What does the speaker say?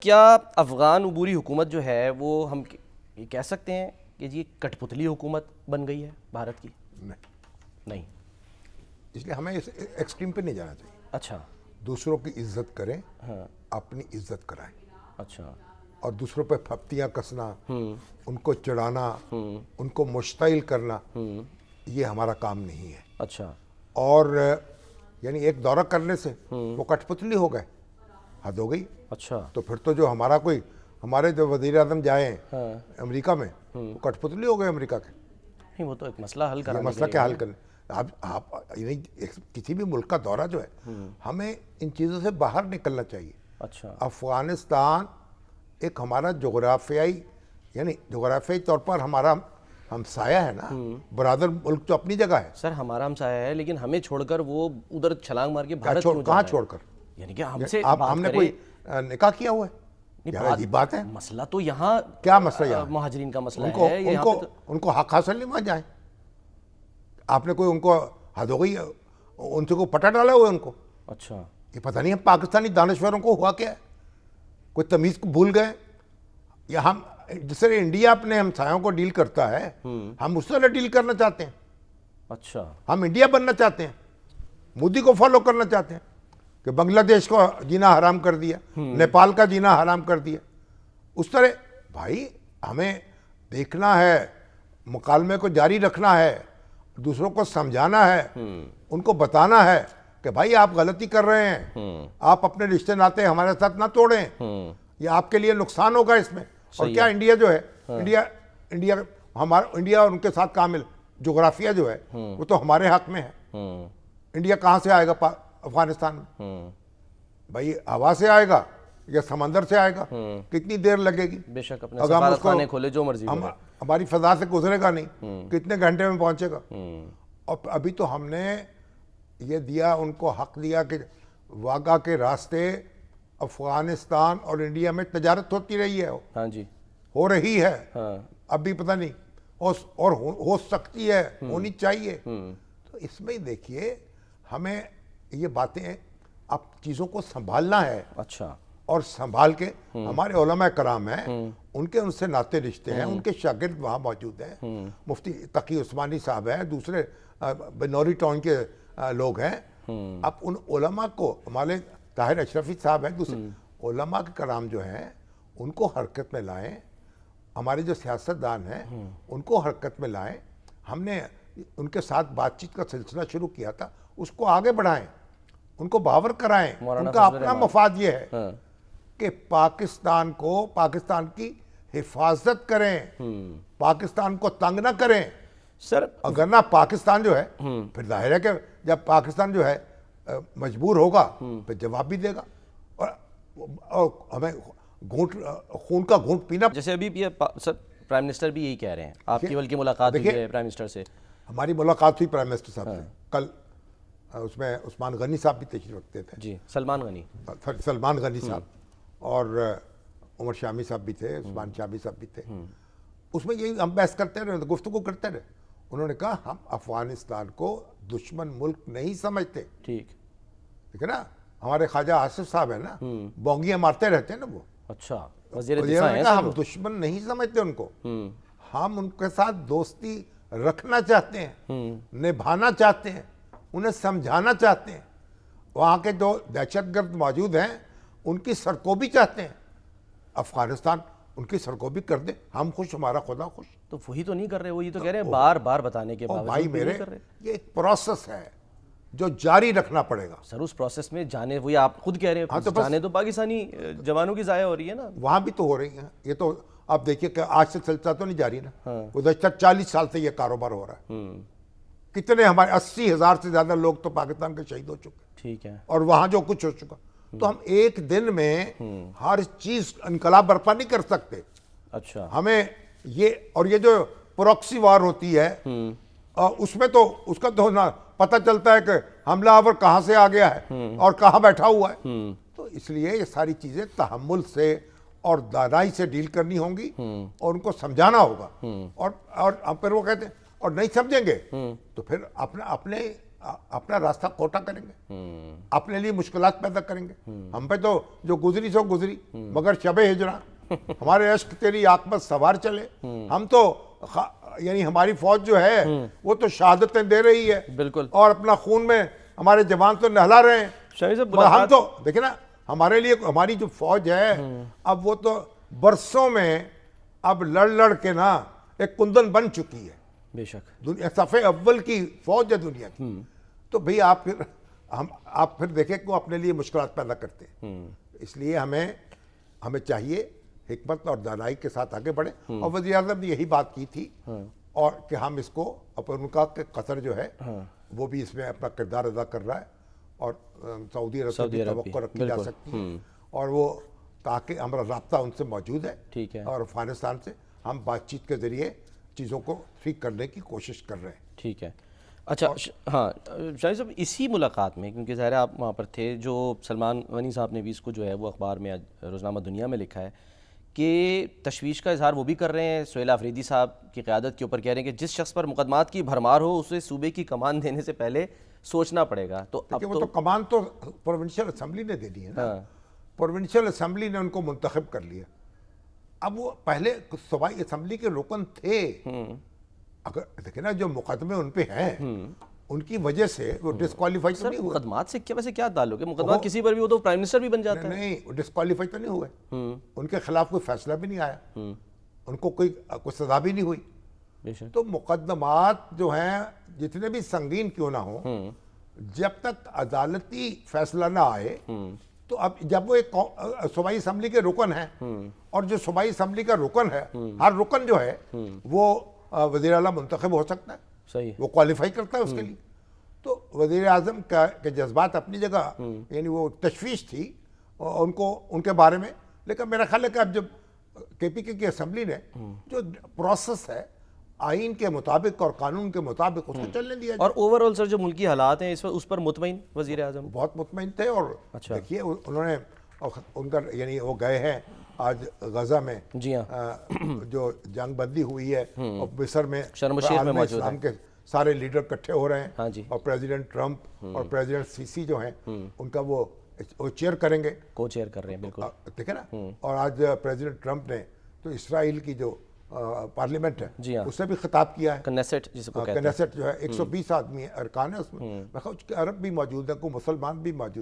क्या अफ़गान अबूरी हुकूमत जो है वो हम ये कह सकते हैं कि जी कठपुतली हुकूमत बन गई है भारत की? नहीं। इसलिए हमें इस एक्सट्रीम पे नहीं जाना चाहिए। अच्छा। दूसरों की इज्जत करें, हाँ। अपनी इज्जत कराएं। अच्छा। और दूसरों पे फप्तियाँ कसना, उनको चिढ़ाना, उनको मुश्तिल करना, ये हमारा काम नहीं है। अच्छा। और यानी एक दौरा करने से वो कठपुतली हो गए, हद हो गई। अच्छा। तो फिर तो जो हमारे जो वज़ीर आज़म जाए हाँ। अमेरिका में, वो कठपुतली हो गए अमेरिका के। नहीं, वो तो एक मसला हल ये कराने मसला के क्या लिए हल करने? आप यानी किसी भी मुल्क का दौरा जो है, हमें इन चीज़ों से बाहर निकलना चाहिए। अच्छा। अफ़गानिस्तान एक हमारा जोग्राफियाई यानी जोग्राफियाई तौर पर हमारा हमसाया है ना, बरादर मुल्क तो अपनी जगह है। सर हमारा हमसाया है, लेकिन हमें छोड़कर वो उधर छलांग मार के भारत क्यों जा कहाँ रहा है? छोड़कर? यानी कि हमसे हमने कोई निकाह किया हुआ है? नहीं, ये अजीब बात है। मसला तो यहाँ क्या मसला यहाँ? महाजरीन का मसला उनको है। यहाँ उनको पे तो उनको हक हासिल नहीं मान जाए। आपने कोई उनको हद हो गई, उनसे को पटा डाला हुआ है उनको। अच्छा। ये पता नहीं हम पाकिस्तानी दानश्वरों को हुआ क्या है, कोई तमीज़ को भूल गए या हम जिस तरह इंडिया अपने हमसायों को डील करता है, हम उस तरह डील करना चाहते हैं। अच्छा। हम इंडिया बनना चाहते हैं, मोदी को फॉलो करना चाहते हैं कि बांग्लादेश को जीना हराम कर दिया, नेपाल का जीना हराम कर दिया। उस तरह भाई हमें देखना है, मुकालमे को जारी रखना है, दूसरों को समझाना है, उनको बताना है कि भाई आप गलती कर रहे हैं, आप अपने रिश्ते नाते हमारे साथ ना तोड़ें, ये आपके लिए नुकसान होगा इसमें। और क्या इंडिया जो है, इंडिया और उनके साथ कामिल जोग्राफिया जो है वो तो हमारे हक में है। इंडिया कहाँ से आएगा अफगानिस्तान में? भाई हवा से आएगा या समंदर से आएगा? कितनी देर लगेगी? बेशक अपने सफारतखाने खोले जो मर्जी हमारी फजा से गुजरेगा नहीं, कितने घंटे में पहुंचेगा? और अभी तो हमने ये दिया, उनको हक दिया कि वाघा के रास्ते अफगानिस्तान और इंडिया में तजारत होती रही है। हाँ जी, हो रही है। हाँ। अब भी पता नहीं और हो सकती है, होनी चाहिए। तो इसमें ही देखिए, हमें ये बातें, अब चीज़ों को संभालना है। अच्छा। और संभाल के हमारे उलमा कराम हैं, उनके उनसे नाते रिश्ते हैं, उनके शागिर्द वहाँ मौजूद हैं। मुफ्ती तकी उस्मानी साहब हैं, दूसरे बनौरी टाउन के लोग हैं। अब उन उलमा को, हमारे ताहिर अशरफी साहब हैं, दूसरे उलमा के कराम जो हैं, उनको हरकत में लाएं। हमारे जो सियासतदान हैं उनको हरकत में लाएं। हमने उनके साथ बातचीत का सिलसिला शुरू किया था, उसको आगे बढ़ाएं, उनको बावर कराएं। उनका अपना मफाद ये है कि पाकिस्तान की हिफाजत करें, पाकिस्तान को तंग ना करें। सर अगर ना पाकिस्तान जो है, फिर जाहिर है कि जब पाकिस्तान जो है मजबूर होगा फिर जवाब भी देगा, और हमें खून का घूंट पीना। जैसे अभी ये सर प्राइम मिनिस्टर भी यही कह रहे हैं, आपकी बल्कि मुलाकात हुई है प्राइम मिनिस्टर से? हमारी मुलाकात हुई प्राइम मिनिस्टर साहब से कल। उसमें उस्मान गनी साहब भी तशरीफ रखते थे जी, सलमान गनी साहब, और उमर शामी साहब भी थे, उस्मान शामी साहब भी थे। उसमें यही हम बहस करते रहे, गुफ्तगू करते रहे। उन्होंने कहा हम अफगानिस्तान को दुश्मन मुल्क नहीं समझते। ठीक है ना, हमारे ख्वाजा आसिफ साहब है ना, बोंगियाँ मारते रहते हैं ना वो। अच्छा, वज़ीर दिफा हैं। हम दुश्मन नहीं समझते उनको, हम उनके साथ दोस्ती रखना चाहते हैं, निभाना चाहते हैं, उन्हें समझाना चाहते हैं। वहाँ के जो दहशतगर्द मौजूद हैं उनकी सरकोबी चाहते हैं। अफगानिस्तान उनकी सरकोबी कर दे, हम खुश, हमारा खुदा खुश। तो वही तो नहीं कर रहे, वो ये तो कह रहे हैं बार बार बताने के बावजूद भाई मेरे, ये एक प्रोसेस है जो जारी रखना पड़ेगा। सर उस प्रोसेस में जाने, वही आप खुद कह रहे हैं, तो जाने तो पाकिस्तानी जवानों की ज़ाया हो रही है ना, वहाँ भी तो हो रही है। ये तो आप देखिए कि आज से चलता तो नहीं जारी ना, गुज़श्ता 40 साल से ये कारोबार हो रहा है। कितने हमारे 80,000 से ज़्यादा लोग तो पाकिस्तान के शहीद हो चुके। ठीक है। और वहाँ जो कुछ हो चुका, तो हम एक दिन में हर चीज़ इनकलाब बर्पा नहीं कर सकते। अच्छा। हमें ये, और ये जो प्रॉक्सी वार होती है, उसमें तो उसका तो ना पता चलता है कि हमलावर कहाँ से आ गया है और कहाँ बैठा हुआ है। तो इसलिए ये सारी चीज़ें तहम्मुल से और दानाई से डील करनी होंगी, और उनको समझाना होगा। और फिर वो कहते हैं और नहीं समझेंगे तो फिर अपने अपना रास्ता खोटा करेंगे, अपने लिए मुश्किलात पैदा करेंगे। हम पे तो जो गुजरी सो गुजरी, मगर शबे हिजरा हमारे अश्क तेरी आंख पर सवार चले। हम तो यानी हमारी फौज जो है वो तो शहादतें दे रही है, बिल्कुल, और अपना खून में हमारे जवान तो नहला रहे हैं। हम तो देखिए ना, हमारे लिए हमारी जो फौज है अब वो तो बरसों में अब लड़ लड़ के ना एक कुंदन बन चुकी है। बेशक दुनिया सफ़े अव्वल की फौज है दुनिया की। तो भाई आप फिर देखें को अपने लिए मुश्किलात पैदा करते हैं। इसलिए हमें चाहिए हिकमत और दानाई के साथ आगे बढ़े। और वज़ीर आज़म ने यही बात की थी, और कि हम इसको उनका कतर जो है वो भी इसमें अपना किरदार अदा कर रहा है, और सऊदी अरब से भी तवक्को रखी जा सकती है, और वो ताकि हमारा राब्ता उनसे मौजूद है। ठीक है, और अफगानिस्तान से हम बातचीत के ज़रिए चीज़ों को ठीक करने की कोशिश कर रहे हैं। ठीक है। अच्छा, हाँ शाहिद साहब, इसी मुलाकात में, क्योंकि ज़ाहिर है आप वहाँ पर थे, जो सलमान गनी साहब ने भी इसको जो है वो अखबार में, रोज़नामा दुनिया में लिखा है कि तशवीश का इजहार वो भी कर रहे हैं, सुहेल आफरीदी साहब की क़यादत के ऊपर कह रहे हैं कि जिस शख्स पर मुकदमात की भरमार हो उसे सूबे की कमान देने से पहले सोचना पड़ेगा। तो अब वो तो कमान तो प्रोविंशियल असम्बली ने दे दी है ना। प्रोविंशियल असम्बली ने उनको मुंतखब कर लिया। अब वो पहले सूबाई असम्बली के रुकन थे। अगर देखिए ना, जो मुकदमे उन पे हैं उनकी वजह से वो डिस्क्वालीफाई तो नहीं हुए। मुकदमात से क्या, वैसे क्या ताल्लुक है? मुकदमात किसी पर भी हो तो प्राइम मिनिस्टर भी बन जाता है। नहीं, डिस्क्वालीफाई तो नहीं हुए, उनके खिलाफ कोई फैसला भी नहीं आया, उनको कोई सजा भी नहीं हुई। तो मुकदमात जो हैं जितने भी संगीन क्यों ना हो, जब तक अदालती फैसला ना आए, तो अब जब वो एक सूबाई असम्बली के रुकन है, और जो सूबाई असम्बली का रुकन है, हर रुकन जो है वो वज़ीर आला मुंतखब हो सकता है। सही, वो क्वालिफाई करता है उसके लिए। तो वज़ीर आज़म के जज्बात अपनी जगह, यानी वो तशवीश थी उनको उनके बारे में, लेकिन मेरा ख्याल है कि अब जब KPK की असम्बली ने जो प्रोसेस है आइन के मुताबिक और कानून के मुताबिक उसको चलने दिया। और ओवरऑल सर जो मुल्की हालात हैं इस पर, उस पर मुतमईन वज़ीर आज़म बहुत मुतमईन थे। और अच्छा, देखिए उन्होंने उनका यानी वो गए हैं आज गजा में, जी हाँ, जो जंग बंदी हुई है, और मिस्र में शर्म-ए-शेख में मौजूद इस्लाम के सारे लीडर इकट्ठे हो रहे हैं। हाँ जी, और प्रेसिडेंट ट्रंप और प्रेसिडेंट सीसी जो हैं उनका वो चेयर करेंगे, को चेयर कर रहे हैं। बिल्कुल, ठीक है ना। और आज प्रेसिडेंट ट्रंप ने तो इसराइल की जो पार्लियामेंट है, जी हाँ, उससे भी खिताब किया है। कनेसेट जिसको कहते हैं। कनेसेट जो है 120 आदमी अरकान है उसमें, मैं अरब भी मौजूद है, कोई मुसलमान भी मौजूद